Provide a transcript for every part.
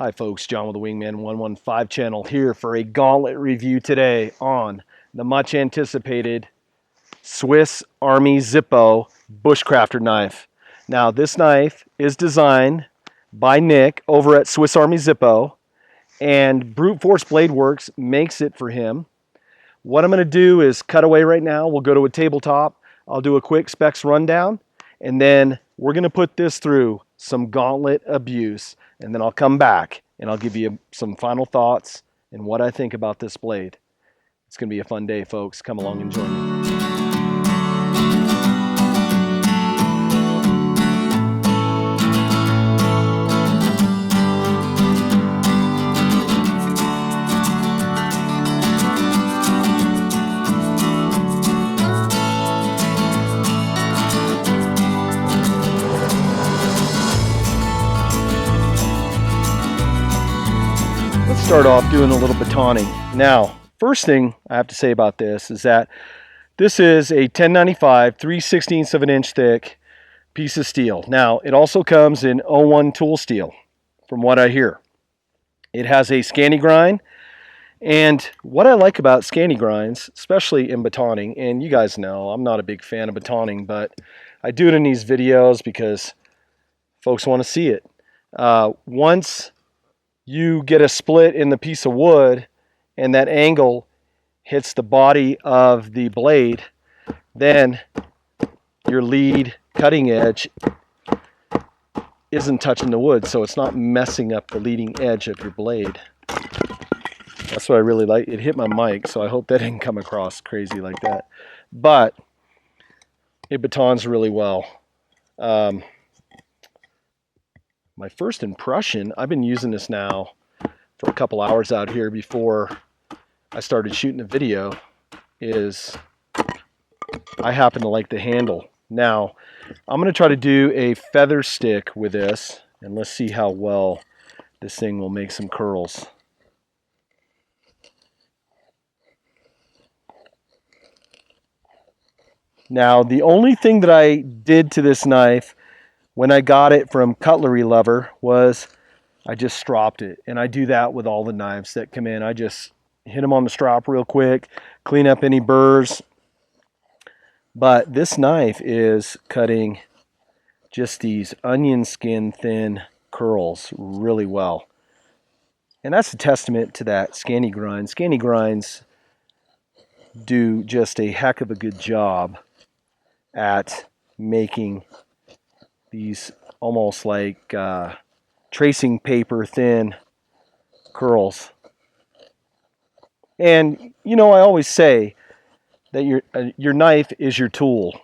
Hi folks, John with the Wingman115 channel here for a Gauntlet review today on the much anticipated SwissArmyZippo Bushcrafter knife. Now this knife is designed by Nick over at SwissArmyZippo, and Brute Force Bladeworks makes it for him. What I'm going to do is cut away right now. We'll go to a tabletop. I'll do a quick specs rundown, and then we're going to put this through some Gauntlet abuse, and then I'll come back and I'll give you some final thoughts and what I think about this blade. It's going to be a fun day, folks. Come along and join me. Start off doing a little batoning. Now, first thing I have to say about this is that this is a 1095 3/16 of an inch thick piece of steel. Now, it also comes in 01 tool steel, from what I hear. It has a Scandi Grind, and what I like about Scandi Grinds, especially in batoning, and you guys know I'm not a big fan of batoning, but I do it in these videos because folks want to see it. Once you get a split in the piece of wood and that angle hits the body of the blade, then your lead cutting edge isn't touching the wood, so it's not messing up the leading edge of your blade. That's what I really like. It hit my mic, so I hope that didn't come across crazy like that. But it batons really well. My first impression, I've been using this now for a couple hours out here before I started shooting the video, is I happen to like the handle. Now, I'm going to try to do a feather stick with this, and let's see how well this thing will make some curls. Now, the only thing that I did to this knife when I got it from Cutlery Lover was I just stropped it, and I do that with all the knives that come in. I just hit them on the strop real quick, clean up any burrs. But this knife is cutting just these onion skin thin curls really well, and that's a testament to that Scandi Grind. Scandi Grinds do just a heck of a good job at making these almost like tracing paper thin curls. And you know, I always say that your knife is your tool,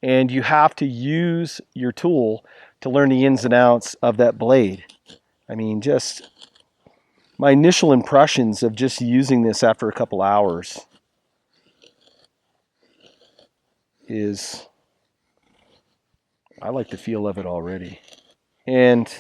and you have to use your tool to learn the ins and outs of that blade. I mean, just my initial impressions of just using this after a couple hours is I like the feel of it already. And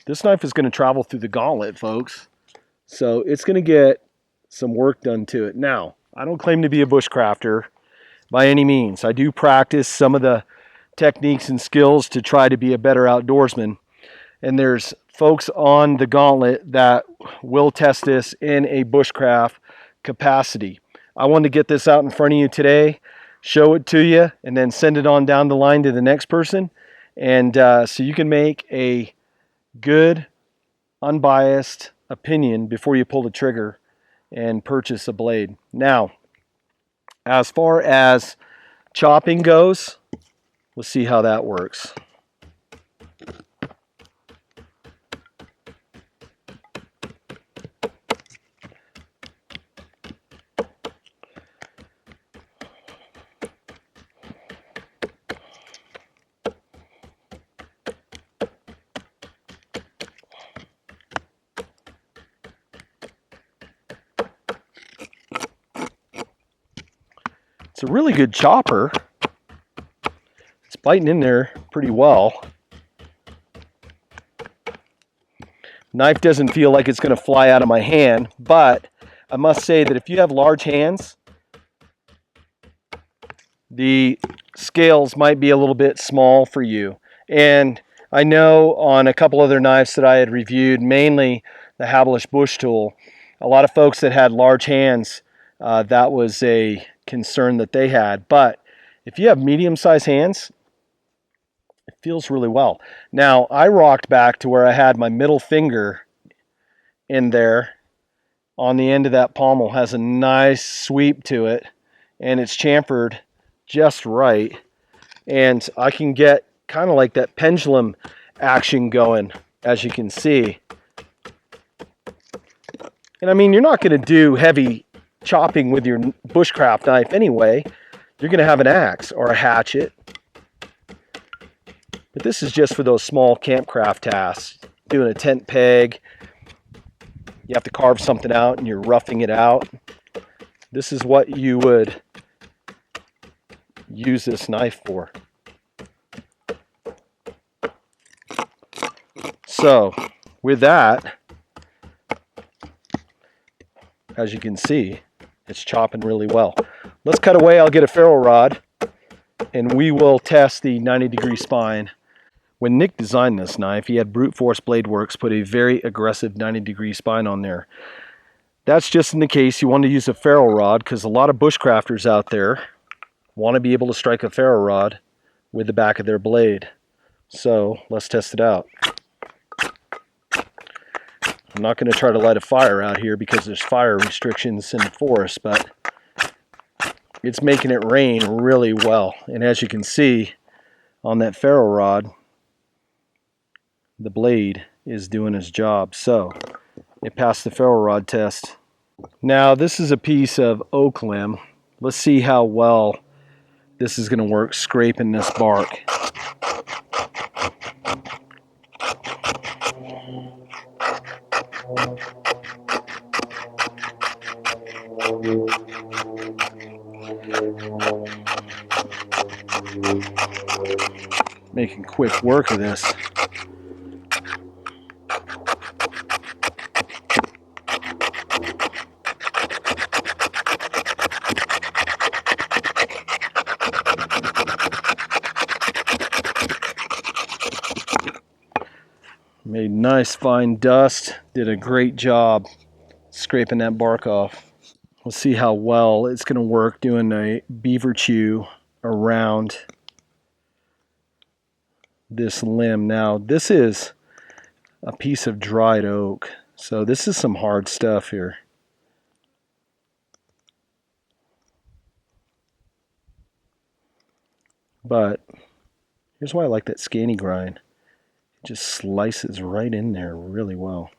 this knife is going to travel through the Gauntlet, folks. So it's going to get some work done to it. Now, I don't claim to be a bushcrafter by any means. I do practice some of the techniques and skills to try to be a better outdoorsman. And there's folks on the Gauntlet that will test this in a bushcraft capacity. I wanted to get this out in front of you today, show it to you, and then send it on down the line to the next person, and so you can make a good, unbiased opinion before you pull the trigger and purchase a blade. Now, as far as chopping goes, we'll see how that works. It's a really good chopper. It's biting in there pretty well. Knife doesn't feel like it's going to fly out of my hand, but I must say that if you have large hands, the scales might be a little bit small for you. And I know on a couple other knives that I had reviewed, mainly the Hablish bush tool, a lot of folks that had large hands, that was a concern that they had. But if you have medium-sized hands, it feels really well. Now, I rocked back to where I had my middle finger in there on the end of that pommel. Has a nice sweep to it, and it's chamfered just right. And I can get kind of like that pendulum action going, as you can see. And I mean, you're not going to do heavy chopping with your bushcraft knife anyway. You're going to have an axe or a hatchet. But this is just for those small campcraft tasks. Doing a tent peg, you have to carve something out and you're roughing it out. This is what you would use this knife for. So, with that, as you can see, it's chopping really well. Let's cut away. I'll get a ferro rod and we will test the 90-degree spine. When Nick designed this knife, he had Brute Force Bladeworks put a very aggressive 90-degree spine on there. That's just in the case you want to use a ferro rod, because a lot of bushcrafters out there want to be able to strike a ferro rod with the back of their blade. So let's test it out. I'm not going to try to light a fire out here because there's fire restrictions in the forest, but it's making it rain really well. And as you can see on that ferro rod, the blade is doing its job. So it passed the ferro rod test. Now this is a piece of oak limb. Let's see how well this is going to work scraping this bark. Making quick work of this. Made nice fine dust. Did a great job scraping that bark off. We'll see how well it's going to work doing a beaver chew around this limb. Now this is a piece of dried oak, so this is some hard stuff here. But here's why I like that Scandi Grind. It just slices right in there really well.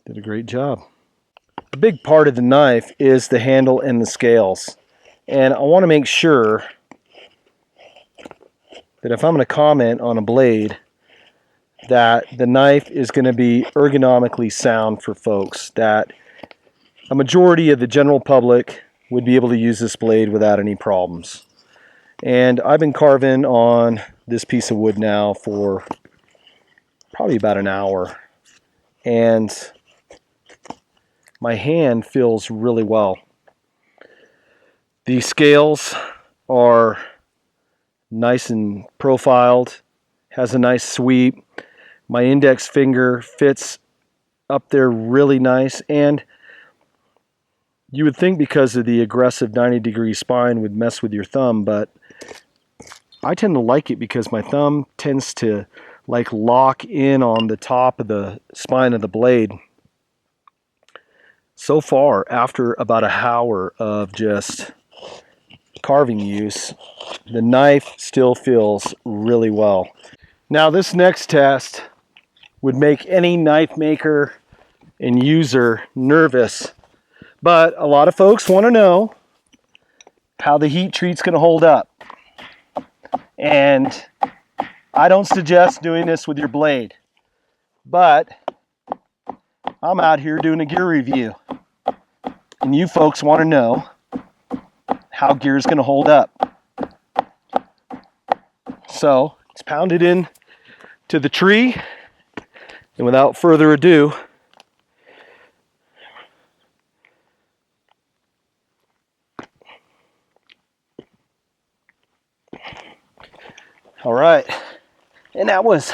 Did a great job. A big part of the knife is the handle and the scales. And I want to make sure that if I'm going to comment on a blade, that the knife is going to be ergonomically sound for folks, that a majority of the general public would be able to use this blade without any problems. And I've been carving on this piece of wood now for probably about an hour, and my hand feels really well. The scales are nice and profiled, has a nice sweep. My index finger fits up there really nice, and you would think because of the aggressive 90-degree spine would mess with your thumb, but I tend to like it because my thumb tends to like lock in on the top of the spine of the blade. So far, after about an hour of just carving use, the knife still feels really well. Now this next test would make any knife maker and user nervous, but a lot of folks want to know how the heat treat's going to hold up. And I don't suggest doing this with your blade, but I'm out here doing a gear review, and you folks want to know how gear is going to hold up. So it's pounded in to the tree, And without further ado, all right, and that was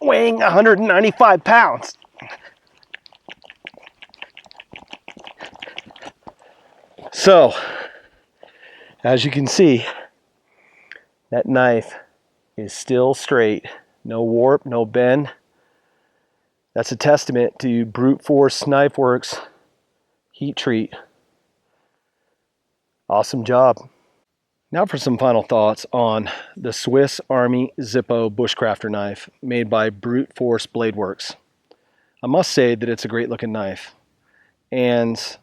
weighing 195 pounds. So, as you can see, that knife is still straight, no warp, no bend. That's a testament to Brute Force Knife Works heat treat. Awesome job. Now for some final thoughts on the SwissArmyZippo Bushcrafter knife made by Brute Force Bladeworks. I must say that it's a great looking knife, and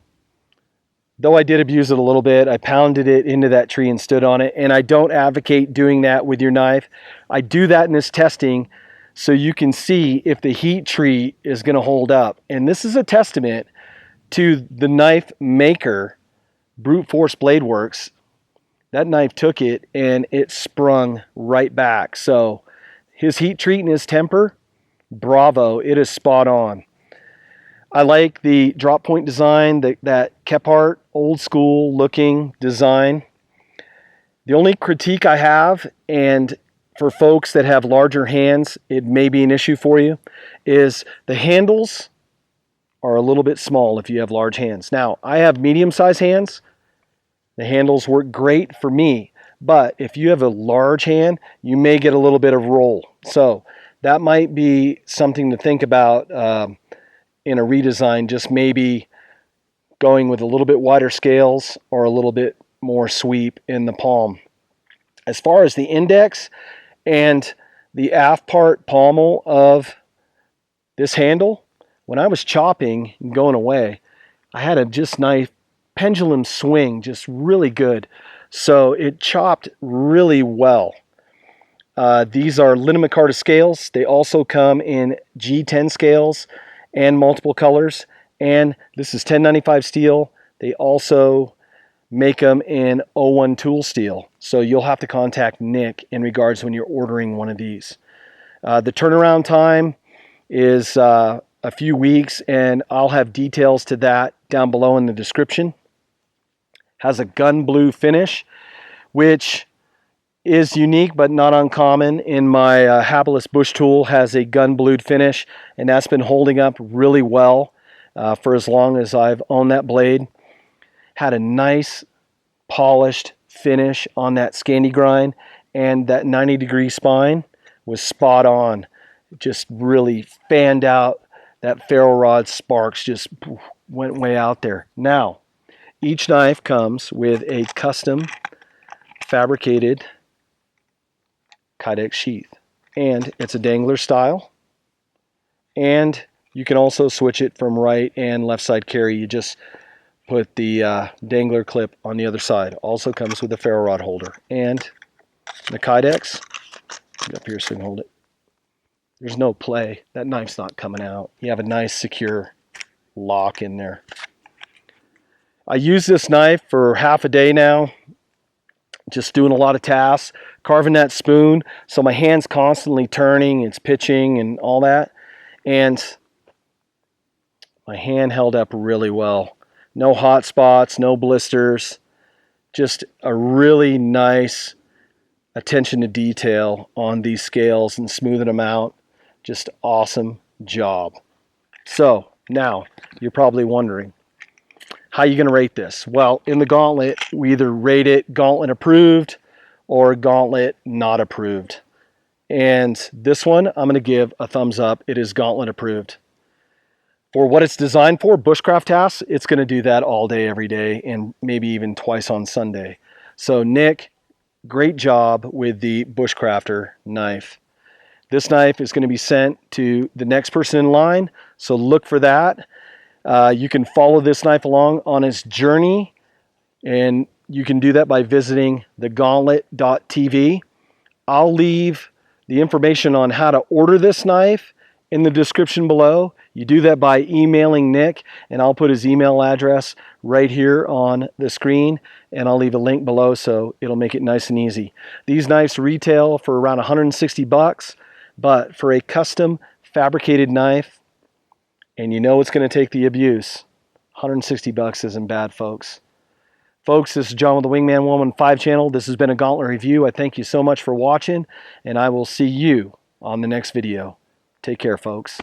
though I did abuse it a little bit, I pounded it into that tree and stood on it, and I don't advocate doing that with your knife. I do that in this testing so you can see if the heat treat is going to hold up. And this is a testament to the knife maker, Brute Force Bladeworks. That knife took it and it sprung right back. So his heat treat and his temper, bravo, it is spot on. I like the drop point design, that Kephart old school looking design. The only critique I have, and for folks that have larger hands, it may be an issue for you, is the handles are a little bit small if you have large hands. Now, I have medium-sized hands. The handles work great for me, but if you have a large hand, you may get a little bit of roll. So that might be something to think about in a redesign, just maybe going with a little bit wider scales or a little bit more sweep in the palm. As far as the index and the aft part pommel of this handle, when I was chopping and going away, I had a just nice pendulum swing, just really good. So it chopped really well. These are Linen Micarta scales. They also come in G10 scales and multiple colors. And this is 1095 steel. They also make them in 01 tool steel. So you'll have to contact Nick in regards when you're ordering one of these. The turnaround time is a few weeks, and I'll have details to that down below in the description. Has a gun blue finish, which is unique but not uncommon. In my Habelis Bush tool has a gun blued finish, and that's been holding up really well for as long as I've owned that blade. Had a nice polished finish on that Scandi Grind, and that 90-degree spine was spot on. Just really fanned out. That ferro rod sparks just went way out there. Now, each knife comes with a custom fabricated Kydex sheath, and it's a dangler style, and you can also switch it from right and left side carry. You just put the dangler clip on the other side. Also comes with a ferro rod holder, and the Kydex, get up here so you can hold it. There's no play. That knife's not coming out. You have a nice secure lock in there. I use this knife for half a day now, just doing a lot of tasks, carving that spoon, so my hand's constantly turning, it's pitching and all that, and my hand held up really well. No hot spots, no blisters, just a really nice attention to detail on these scales and smoothing them out. Just awesome job. So now you're probably wondering, how are you going to rate this? Well, in the Gauntlet, we either rate it Gauntlet approved or Gauntlet not approved. And this one, I'm going to give a thumbs up. It is Gauntlet approved. For what it's designed for, bushcraft tasks, it's going to do that all day, every day, and maybe even twice on Sunday. So Nick, great job with the Bushcrafter knife. This knife is going to be sent to the next person in line, so look for that. You can follow this knife along on its journey, and you can do that by visiting thegauntlet.tv. I'll leave the information on how to order this knife in the description below. You do that by emailing Nick, and I'll put his email address right here on the screen, and I'll leave a link below so it'll make it nice and easy. These knives retail for around 160 bucks, but for a custom fabricated knife, and you know it's going to take the abuse. 160 bucks isn't bad, folks. Folks, this is John with the Wingman115 channel. This has been a Gauntlet review. I thank you so much for watching, and I will see you on the next video. Take care, folks.